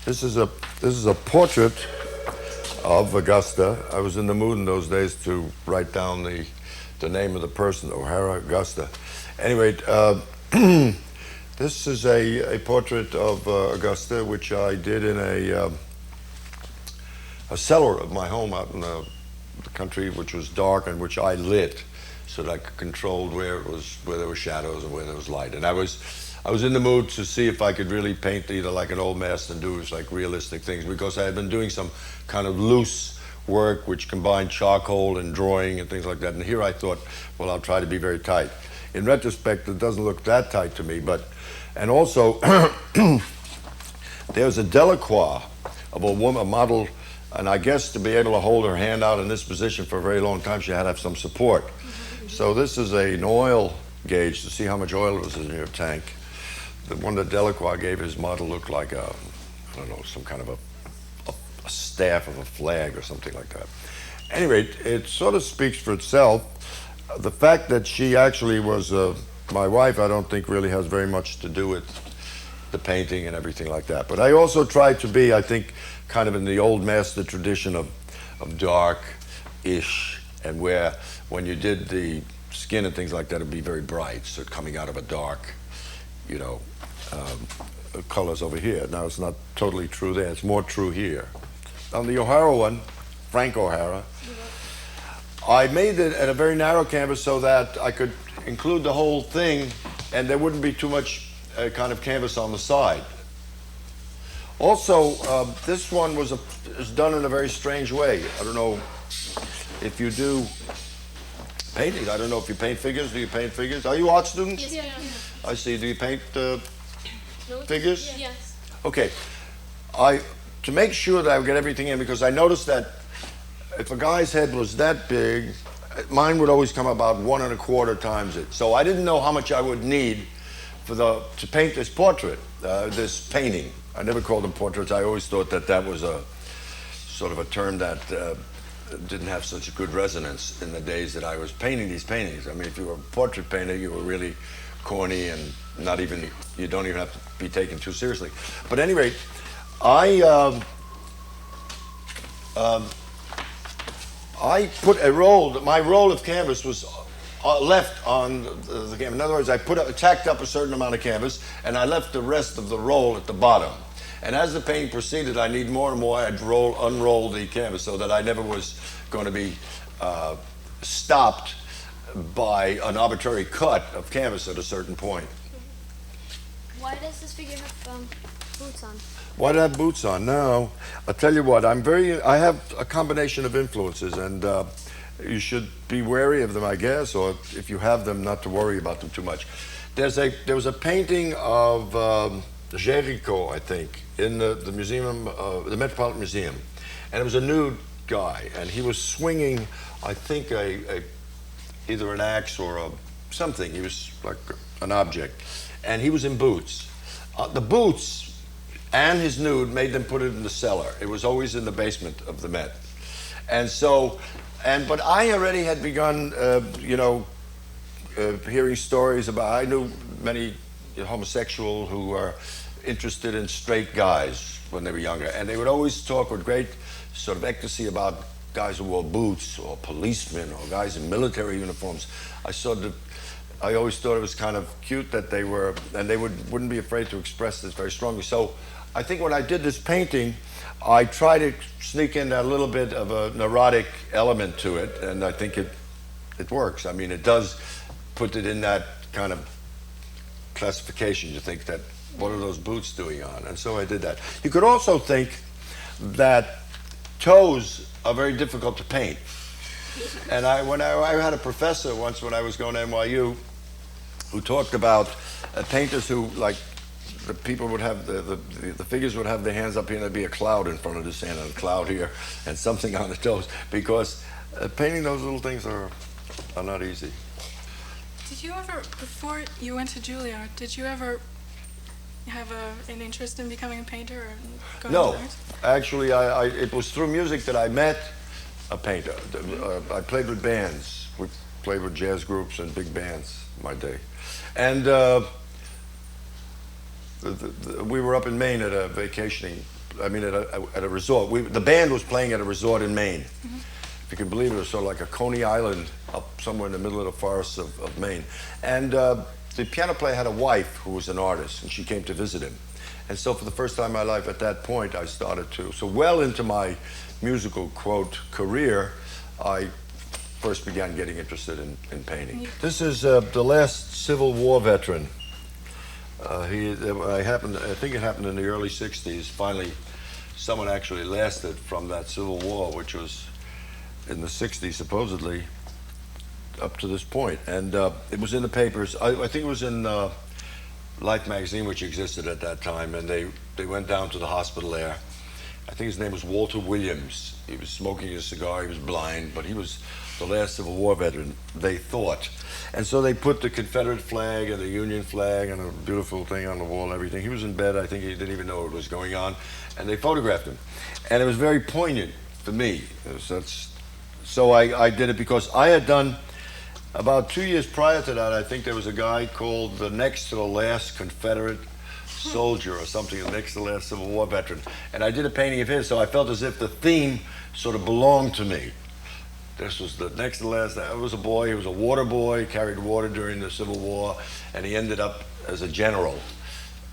This is a portrait of Augusta. I was in the mood in those days to write down the name of the person, OHara, Augusta. Anyway, this is a portrait of Augusta, which I did in a cellar of my home out in the country, which was dark and which I lit, so that I could control where there were shadows and where there was light. And I was in the mood to see if I could really paint either like an old master and do like realistic things, because I had been doing some kind of loose work which combined charcoal and drawing and things like that. And here I thought, well, I'll try to be very tight. In retrospect, it doesn't look that tight to me, and also there's a Delacroix of a woman, a model, and I guess to be able to hold her hand out in this position for a very long time, she had to have some support. So this is an oil gauge to see how much oil was in your tank. The one that Delacroix gave his model looked like I don't know, some kind of a staff of a flag or something like that. Anyway, it sort of speaks for itself. The fact that she actually was my wife, I don't think really has very much to do with the painting and everything like that. But I also tried to be, I think, kind of in the old master tradition of dark-ish, and where when you did the skin and things like that, it'd be very bright, so coming out of a dark, you know, colors over here. Now, it's not totally true there. It's more true here. On the OHara one, Frank OHara, I made it at a very narrow canvas so that I could include the whole thing and there wouldn't be too much kind of canvas on the side. Also, this one is done in a very strange way. I don't know if you do painting. I don't know if you paint figures. Do you paint figures? Are you art students? Yes. I see. Do you paint figures? Yes. Okay. To make sure that I would get everything in, because I noticed that if a guy's head was that big, mine would always come about 1 1/4 times it. So I didn't know how much I would need to paint this portrait, this painting. I never called them portraits. I always thought that was a sort of a term that didn't have such a good resonance in the days that I was painting these paintings. I mean, if you were a portrait painter, you were really corny and you don't even have to be taken too seriously. But anyway, I put my roll of canvas was left on the canvas. In other words, I tacked up a certain amount of canvas, and I left the rest of the roll at the bottom. And as the painting proceeded, I need more and more. I'd unroll the canvas so that I never was going to be stopped by an arbitrary cut of canvas at a certain point. Why does this figure have boots on? Why do I have boots on? Now, I'll tell you what, I have a combination of influences, and you should be wary of them, I guess, or if you have them, not to worry about them too much. There was a painting of Jericho, I think, in the museum, the Metropolitan Museum, and it was a nude guy, and he was swinging, I think, either an axe or something. He was like an object, and he was in boots. The boots and his nude made them put it in the cellar. It was always in the basement of the Met. And so, but I already had begun, hearing stories about, I knew many homosexuals who were interested in straight guys when they were younger. And they would always talk with great sort of ecstasy about guys who wore boots or policemen or guys in military uniforms. I always thought it was kind of cute that they were, and they wouldn't be afraid to express this very strongly. So I think when I did this painting, I tried to sneak in a little bit of a neurotic element to it, and I think it works. I mean, it does put it in that kind of classification. You think that, what are those boots doing on? And so I did that. You could also think that toes are very difficult to paint. And I had a professor once when I was going to NYU who talked about painters who, like, the people would have, the figures would have their hands up here and there'd be a cloud in front of this hand and a cloud here and something on the toes, because painting those little things are not easy. Did you ever, before you went to Juilliard, did you ever have an interest in becoming a painter or going No, to art? actually, it was through music that I met a painter. I played with bands. We played with jazz groups and big bands in my day. And we were up in Maine at a vacationing I mean, at a resort. The band was playing at a resort in Maine. If you can believe it, it was sort of like a Coney Island up somewhere in the middle of the forests of Maine. And the piano player had a wife who was an artist, and she came to visit him. And so for the first time in my life, at that point, I started to. So well into my musical, quote, career, I first began getting interested in painting. This is the last Civil War veteran. I think it happened in the early 60s. Finally, someone actually lasted from that Civil War, which was in the 60s, supposedly, up to this point. And it was in the papers. I think it was in Life magazine, which existed at that time, and they went down to the hospital there. I think his name was Walter Williams. He was smoking a cigar, he was blind, but he was the last Civil War veteran, they thought. And so they put the Confederate flag and the Union flag and a beautiful thing on the wall and everything. He was in bed, I think he didn't even know what was going on, and they photographed him. And it was very poignant for me. So I did it because I had done, about 2 years prior to that, I think there was a guy called the next to the last Confederate soldier or something, the next to the last Civil War veteran. And I did a painting of his, so I felt as if the theme sort of belonged to me. This was the next to last. I was a boy, he was a water boy, carried water during the Civil War, and he ended up as a general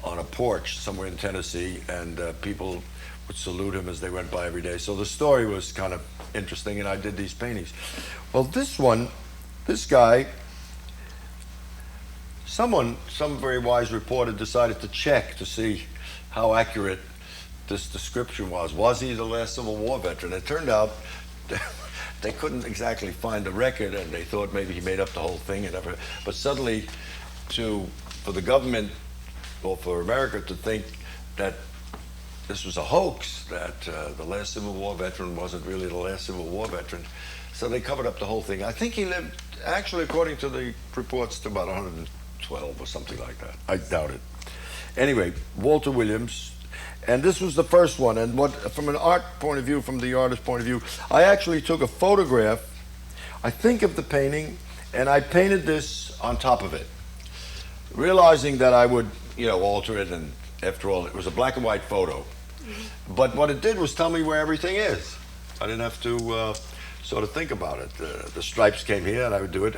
on a porch somewhere in Tennessee, and people would salute him as they went by every day. So the story was kind of interesting, and I did these paintings. Well, this guy, some very wise reporter decided to check to see how accurate this description was. Was he the last Civil War veteran? It turned out they couldn't exactly find the record, and they thought maybe he made up the whole thing. But suddenly, for the government or for America to think that this was a hoax, that the last Civil War veteran wasn't really the last Civil War veteran, so they covered up the whole thing. I think he lived, actually, according to the reports, to about 112 or something like that. I doubt it. Anyway, Walter Williams. And this was the first one. And from an art point of view, from the artist's point of view, I actually took a photograph, I think, of the painting, and I painted this on top of it, realizing that I would, alter it. And after all, it was a black and white photo. But what it did was tell me where everything is. I didn't have to sort of think about it. The stripes came here, and I would do it.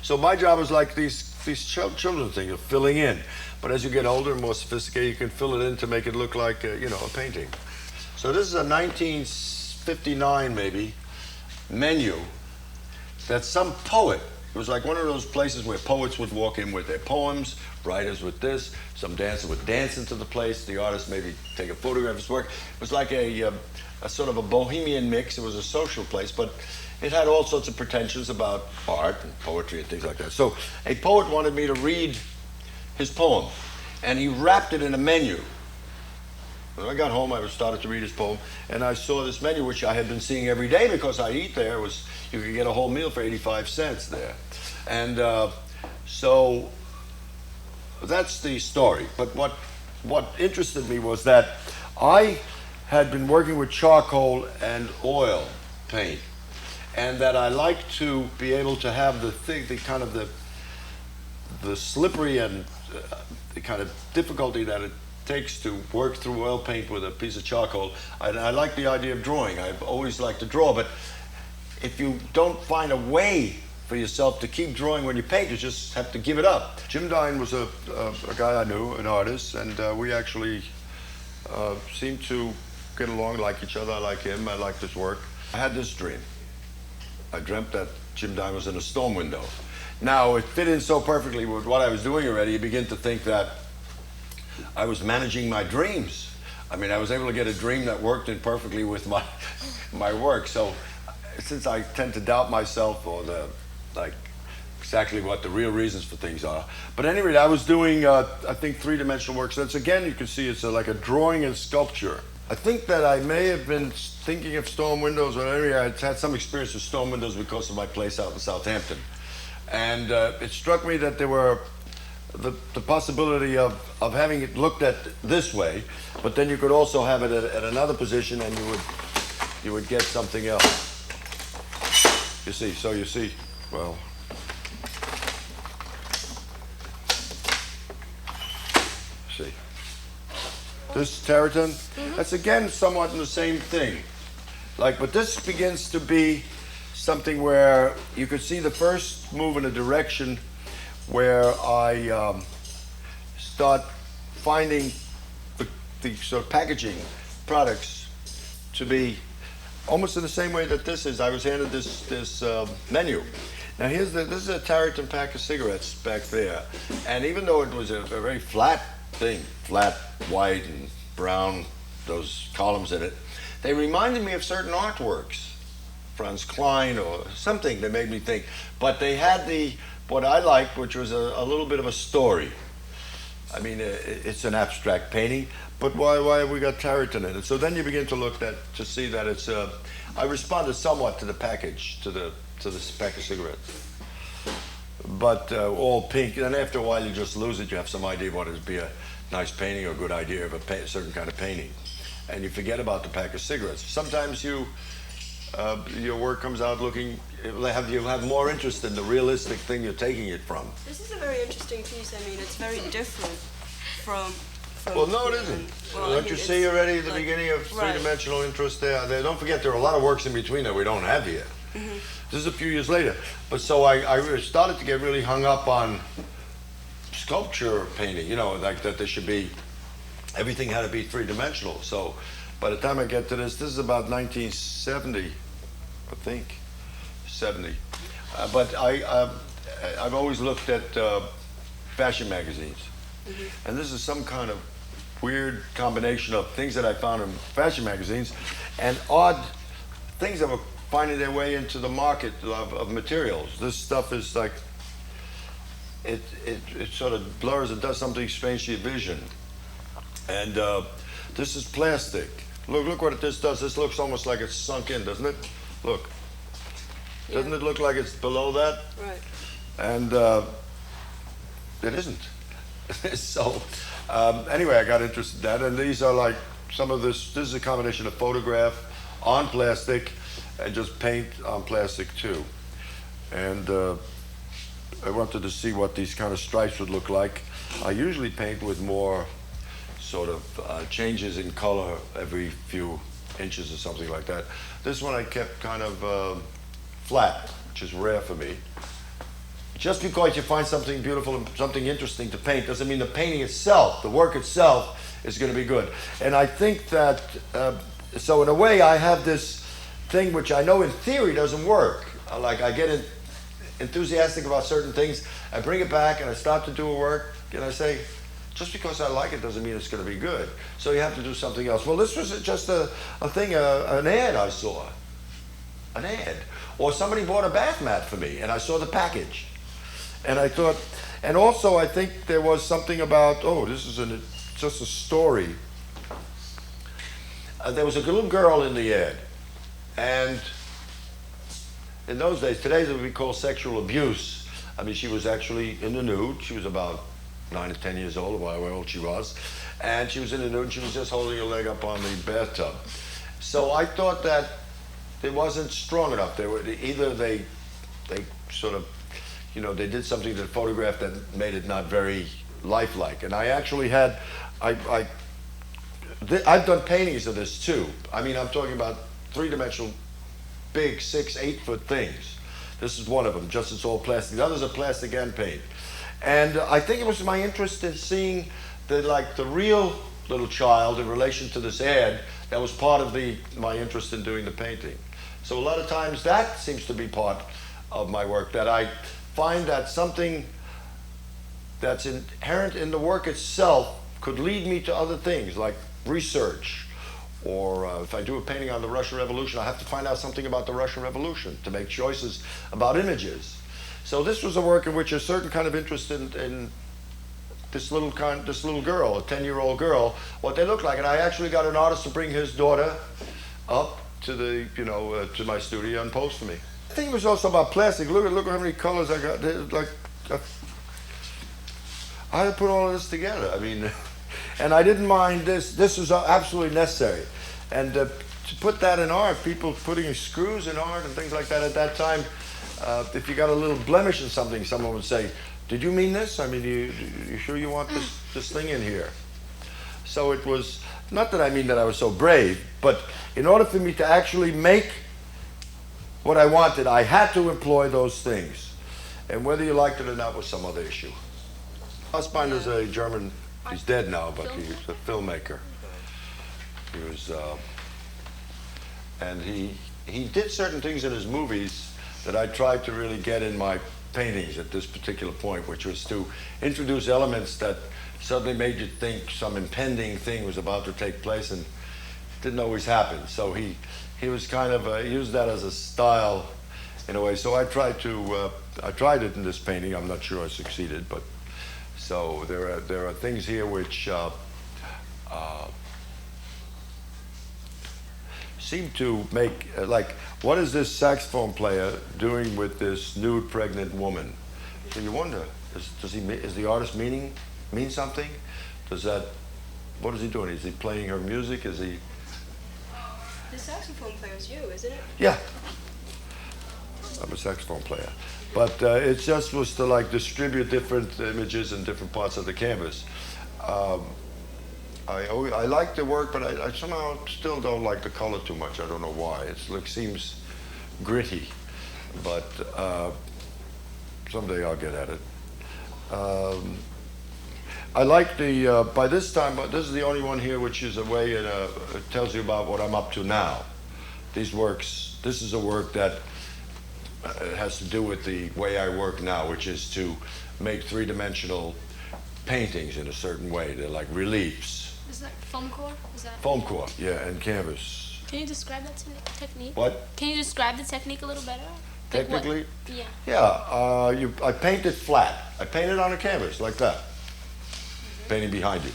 So my job was like these children's things, filling in. But as you get older and more sophisticated, you can fill it in to make it look like, a painting. So this is a 1959, maybe, menu that some poet, it was like one of those places where poets would walk in with their poems, writers with this, some dancer would dance into the place, the artist maybe take a photograph of his work. It was like a sort of a bohemian mix. It was a social place, but it had all sorts of pretensions about art and poetry and things like that. So a poet wanted me to read his poem, and he wrapped it in a menu. When I got home, I started to read his poem, and I saw this menu, which I had been seeing every day because I eat there. You could get a whole meal for 85 cents there. And so that's the story. But what interested me was that I had been working with charcoal and oil paint, and that I like to be able to have the slippery and the kind of difficulty that it takes to work through oil paint with a piece of charcoal. I like the idea of drawing. I've always liked to draw, but if you don't find a way for yourself to keep drawing when you paint, you just have to give it up. Jim Dine was a guy I knew, an artist, and we actually seemed to get along, like each other. I like him, I liked his work. I had this dream. I dreamt that Jim Dine was in a storm window. Now, it fit in so perfectly with what I was doing already, you begin to think that I was managing my dreams. I mean, I was able to get a dream that worked in perfectly with my work. So, since I tend to doubt myself or exactly what the real reasons for things are. But at any rate, I was doing, I think, three-dimensional work. So that's, again, you can see it's like a drawing and sculpture. I think that I may have been thinking of storm windows, or anyway, I had some experience with storm windows because of my place out in Southampton. And it struck me that there were the possibility of having it looked at this way, but then you could also have it at another position, and you would get something else. You see, well, see. This tartan, that's again somewhat in the same thing. Like, but this begins to be something where you could see the first move in a direction where I start finding the sort of packaging products to be almost in the same way that this is. I was handed this menu. Now this is a tartan pack of cigarettes back there, and even though it was a very flat thing, flat, white and brown, those columns in it, they reminded me of certain artworks, Franz Klein or something that made me think. But they had what I liked, which was a little bit of a story. I mean, it's an abstract painting, but why have we got tartan in it? So then you begin to look to see that it's. I responded somewhat to the package, to this pack of cigarettes, but all pink. And after a while, you just lose it. You have some idea what it would be a nice painting or a good idea of a certain kind of painting, and you forget about the pack of cigarettes. Sometimes your work comes out looking. You have more interest in the realistic thing you're taking it from. This is a very interesting piece. I mean, it's very different from Well, no, it isn't. Well, Don't you see already the beginning of three-dimensional interest there? Don't forget, there are a lot of works in between that we don't have here. Mm-hmm. This is a few years later. But so I started to get really hung up on sculpture painting, like that there should be, everything had to be three-dimensional. So by the time I get to this is about 1970, I think, 70. But I've always looked at fashion magazines. Mm-hmm. And this is some kind of weird combination of things that I found in fashion magazines and odd things that were finding their way into the market of materials. This stuff is like, it sort of blurs and does something strange to your vision. And this is plastic. Look what this does. This looks almost like it's sunk in, doesn't it? Look. Yeah. Doesn't it look like it's below that? Right. And it isn't. So anyway, I got interested in that, and these are like some of this is a combination of photograph on plastic and just paint on plastic too. And I wanted to see what these kind of stripes would look like. I usually paint with more sort of changes in color every few inches or something like that. This one I kept kind of flat, which is rare for me. Just because you find something beautiful and something interesting to paint doesn't mean the painting itself, the work itself, is going to be good. And I think that, so in a way I have this thing which I know in theory doesn't work. Like I get enthusiastic about certain things, I bring it back and I start to do a work and I say, just because I like it doesn't mean it's going to be good. So you have to do something else. Well, this was just a thing, an ad I saw. An ad. Or somebody bought a bath mat for me and I saw the package. And I thought, and also I think there was something about, this is just a story. There was a little girl in the ad. And in those days, today it would be called sexual abuse. I mean, she was actually in the nude. She was about 9 or 10 years old, however old she was. And she was in the nude, and she was just holding her leg up on the bathtub. So I thought that it wasn't strong enough. Either they sort of, they did something to the photograph that made it not very lifelike. And I actually had, I've done paintings of this too. I mean, I'm talking about three-dimensional, big 6-8 foot things. This is one of them, just it's all plastic. The others are plastic and paint. And I think it was my interest in seeing the real little child in relation to this ad that was part of my interest in doing the painting. So a lot of times that seems to be part of my work, that I find that something that's inherent in the work itself could lead me to other things like research, or if I do a painting on the Russian Revolution, I have to find out something about the Russian Revolution to make choices about images. So this was a work in which a certain kind of interest in this little girl, a 10-year-old girl, what they look like, and I actually got an artist to bring his daughter up to to my studio and pose for me. I think it was also about plastic. Look how many colors I got. I had to put all of this together. I mean, and I didn't mind this. This was absolutely necessary. And to put that in art, people putting screws in art and things like that at that time, if you got a little blemish in something, someone would say, "Did you mean this? I mean, you sure you want this thing in here?" So it was, not that I mean that I was so brave, but in order for me to actually make what I wanted, I had to employ those things. And whether you liked it or not was some other issue. Fassbinder's a German, he's dead now, but he was a filmmaker. He was, and he did certain things in his movies that I tried to really get in my paintings at this particular point, which was to introduce elements that suddenly made you think some impending thing was about to take place, and it didn't always happen. So he was kind of, he used that as a style in a way. So I tried it in this painting. I'm not sure I succeeded, but so there are things here which seem to make, like, what is this saxophone player doing with this nude pregnant woman? So you wonder, is the artist mean something? What is he doing? Is he playing her music? Is he? The saxophone player is you, isn't it? Yeah, I'm a saxophone player. But it just was to like distribute different images in different parts of the canvas. I like the work, but I somehow still don't like the color too much. I don't know why. It seems gritty, but someday I'll get at it. I like the, by this time, this is the only one here which is a way, it tells you about what I'm up to now. These works, this is a work that has to do with the way I work now, which is to make three-dimensional paintings in a certain way. They're like reliefs. Is that foam core? Is that Foam core, yeah, and canvas. Can you describe that technique? What? Can you describe the technique a little better? Technically? Yeah. Yeah, I paint it flat. I paint it on a canvas like that, painting behind you.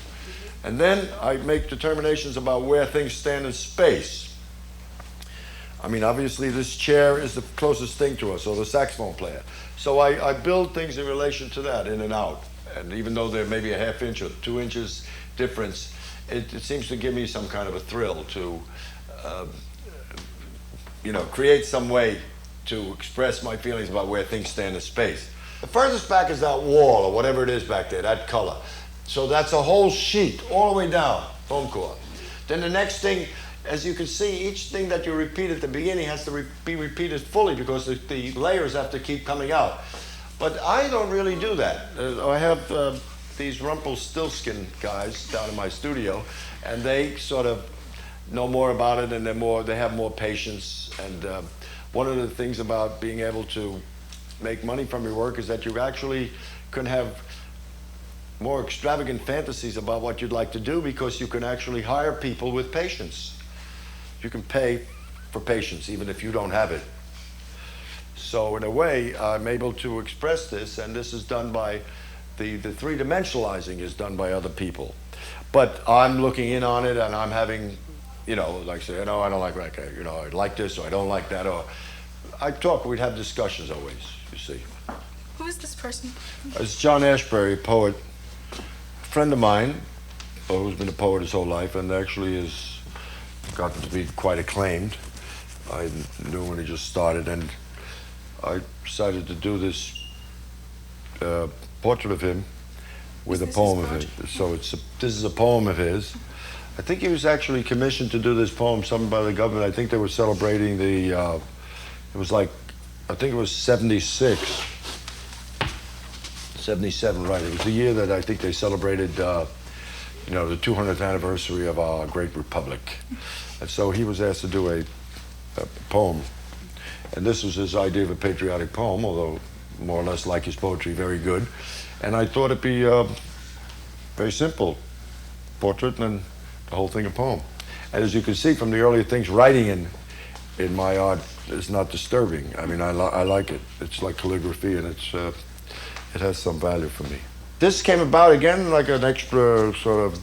And then I make determinations about where things stand in space. I mean, obviously this chair is the closest thing to us, or the saxophone player. So I build things in relation to that, in and out. And even though there may be a ½ inch or 2 inches difference, it seems to give me some kind of a thrill to, create some way to express my feelings about where things stand in space. The furthest back is that wall, or whatever it is back there, that color. So that's a whole sheet, all the way down, foam core. Then the next thing, as you can see, each thing that you repeat at the beginning has to be repeated fully because the layers have to keep coming out. But I don't really do that. I have these Rumpelstiltskin guys down in my studio, and they sort of know more about it, and they have more patience. And one of the things about being able to make money from your work is that you actually can have more extravagant fantasies about what you'd like to do, because you can actually hire people with patience. You can pay for patience even if you don't have it. So in a way, I'm able to express this, and this is done by, the three-dimensionalizing is done by other people. But I'm looking in on it, and I'm having, like say, I don't like that, I like this, or I don't like that, or we'd have discussions always, you see. Who is this person? It's John Ashbury, poet, friend of mine, who's been a poet his whole life, and actually has gotten to be quite acclaimed. I knew when he just started, and I decided to do this portrait of him with a poem of his. So this is a poem of his. I think he was actually commissioned to do this poem, something by the government. I think they were celebrating it was like, I think it was 76. 77, right. It was the year that I think they celebrated, the 200th anniversary of our great republic. And so he was asked to do a poem. And this was his idea of a patriotic poem, although more or less like his poetry, very good. And I thought it'd be very simple portrait, and then the whole thing a poem. And as you can see from the earlier things, writing in my art is not disturbing. I mean, I like it. It's like calligraphy, and it has some value for me. This came about again like an extra sort of,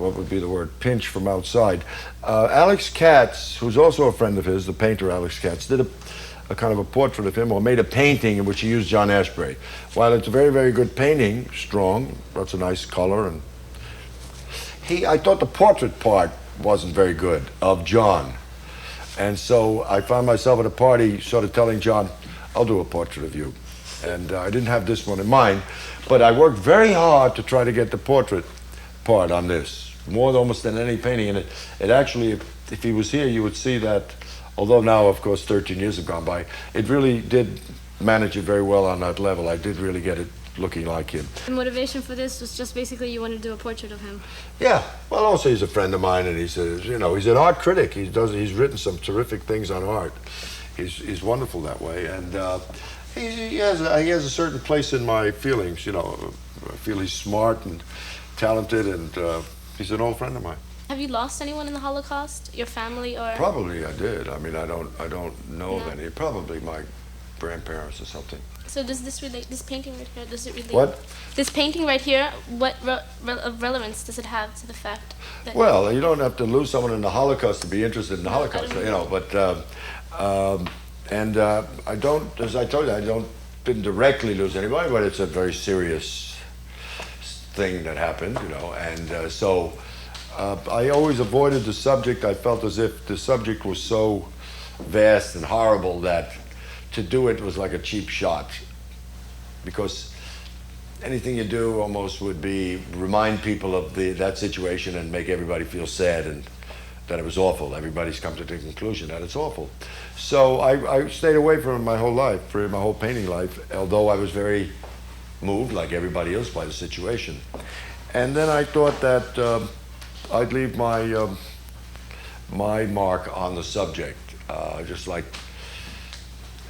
what would be the word, pinch from outside. Alex Katz, who's also a friend of his, the painter Alex Katz, did a kind of a portrait of him, or made a painting in which he used John Ashbury. While it's a very, very good painting, strong, lots of nice color, and I thought the portrait part wasn't very good of John. And so I found myself at a party sort of telling John, I'll do a portrait of you. And I didn't have this one in mind, but I worked very hard to try to get the portrait part on this, more almost than any painting. And it actually, if he was here, you would see that, although now, of course, 13 years have gone by, it really did manage it very well on that level. I did really get it looking like him. The motivation for this was just basically you want to do a portrait of him. Yeah, well, also he's a friend of mine, and he's an art critic. He's written some terrific things on art. He's wonderful that way, and he has a certain place in my feelings. You know, I feel he's smart and talented, and he's an old friend of mine. Have you lost anyone in the Holocaust? Your family or? Probably I did. I mean, I don't know of any. Probably my grandparents or something. So does this relate? This painting right here, does it relate? What? This painting right here, what relevance does it have to the fact that? Well, you don't have to lose someone in the Holocaust to be interested in the Holocaust, you know. But I don't, as I told you, didn't directly lose anybody, but it's a very serious thing that happened, you know. And so I always avoided the subject. I felt as if the subject was so vast and horrible that to do it was like a cheap shot, because anything you do almost would be remind people of that situation and make everybody feel sad and that it was awful. Everybody's come to the conclusion that it's awful. So I stayed away from it my whole life, for my whole painting life, although I was very moved, like everybody else, by the situation. And then I thought that I'd leave my my mark on the subject, just like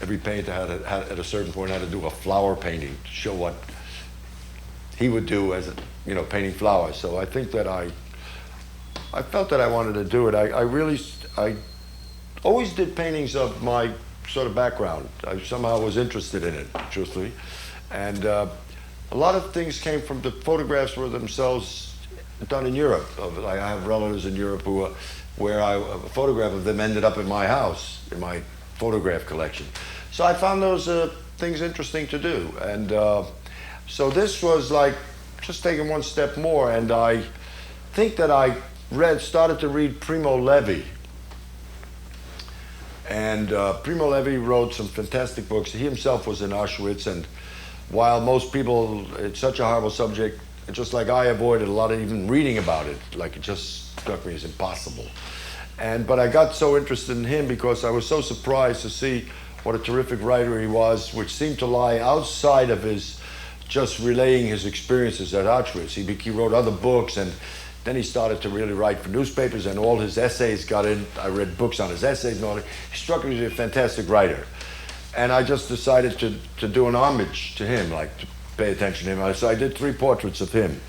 every painter had at a certain point had to do a flower painting to show what he would do as painting flowers. So I think that I felt that I wanted to do it. I always did paintings of my sort of background. I somehow was interested in it, truthfully, and a lot of things came from the photographs were themselves done in Europe. I have relatives in Europe where a photograph of them ended up in my house, in my photograph collection. So I found those things interesting to do, and so this was like just taking one step more. And I think that I started to read Primo Levi, and Primo Levi wrote some fantastic books. He himself was in Auschwitz, and while most people, it's such a horrible subject, just like I avoided a lot of even reading about it, like it just struck me as impossible. But I got so interested in him because I was so surprised to see what a terrific writer he was, which seemed to lie outside of his just relaying his experiences at Auschwitz. He wrote other books, and then he started to really write for newspapers, and all his essays got in. I read books on his essays and all that. He struck me as a fantastic writer. And I just decided to do an homage to him, like to pay attention to him. So I did 3 portraits of him.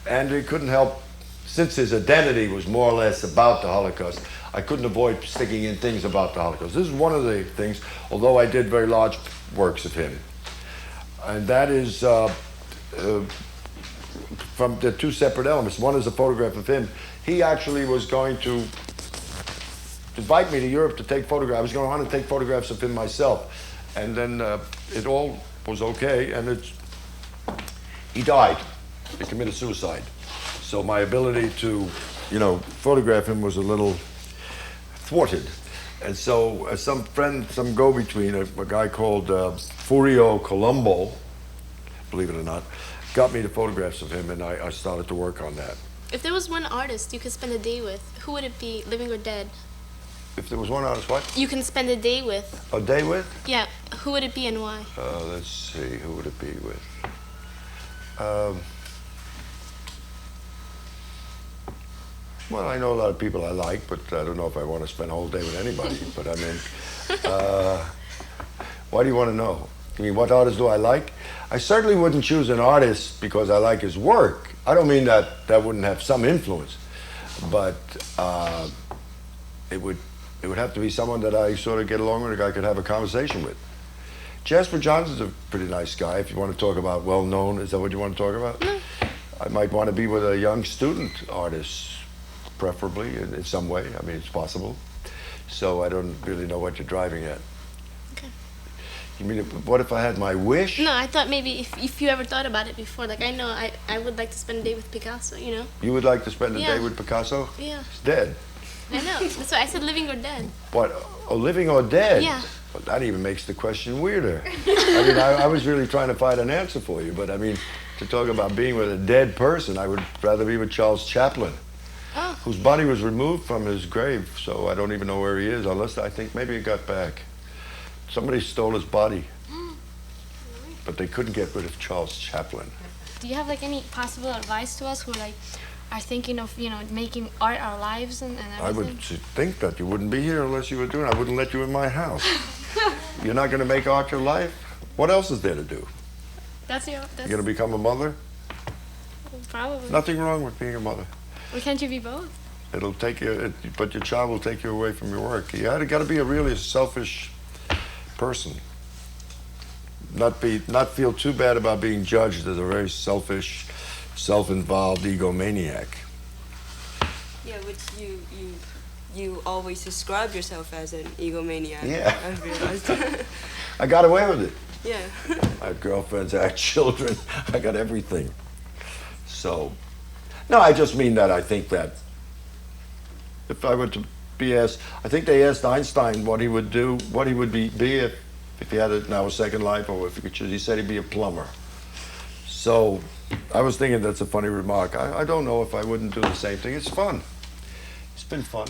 And it couldn't help, since his identity was more or less about the Holocaust, I couldn't avoid sticking in things about the Holocaust. This is one of the things, although I did very large works of him. And that is from the 2 separate elements. One is a photograph of him. He actually was going to invite me to Europe to take photographs. I was going to want to take photographs of him myself. And then it all was okay, and he died. He committed suicide. So my ability to, photograph him was a little thwarted. And so some go-between, a guy called Furio Colombo, believe it or not, got me the photographs of him, and I started to work on that. If there was one artist you could spend a day with, who would it be, living or dead? If there was one artist, what? You can spend a day with. A day with? Yeah. Who would it be and why? Let's see, who would it be with? Well, I know a lot of people I like, but I don't know if I want to spend a whole day with anybody. But I mean, why do you want to know? I mean, what artist do I like? I certainly wouldn't choose an artist because I like his work. I don't mean that wouldn't have some influence, but it would have to be someone that I sort of get along with, I could have a conversation with. Jasper Johnson's a pretty nice guy. If you want to talk about well-known, is that what you want to talk about? No. I might want to be with a young student artist, preferably in some way. I mean, it's possible. So I don't really know what you're driving at. Okay. You mean, what if I had my wish? No, I thought maybe if you ever thought about it before. Like, I know I would like to spend a day with Picasso, You would like to spend a Yeah. day with Picasso? Yeah. He's dead. I know. That's why I said living or dead. What, living or dead? Yeah. Well, that even makes the question weirder. I mean, I was really trying to find an answer for you, but I mean, to talk about being with a dead person, I would rather be with Charles Chaplin, whose body was removed from his grave, so I don't even know where he is, unless I think maybe he got back. Somebody stole his body, but they couldn't get rid of Charles Chaplin. Do you have like any possible advice to us who like are thinking of making art our lives and everything? I would think that you wouldn't be here unless you were doing it. I wouldn't let you in my house. You're not going to make art your life? What else is there to do? That's You're going to become a mother? probably. Nothing wrong with being a mother. Well, can't you be both? It'll take you, but your child will take you away from your work. You got to be a really selfish person. Not feel too bad about being judged as a very selfish, self-involved egomaniac. Yeah, which you always describe yourself as an egomaniac. Yeah. I've realized. I got away with it. Yeah. I had girlfriends, I had children, I got everything. So, no, I just mean that I think that if I were to be asked, I think they asked Einstein what he would do, what he would be if he had a second life, or if he could choose. He said he'd be a plumber. So, I was thinking that's a funny remark. I don't know if I wouldn't do the same thing. It's fun. It's been fun.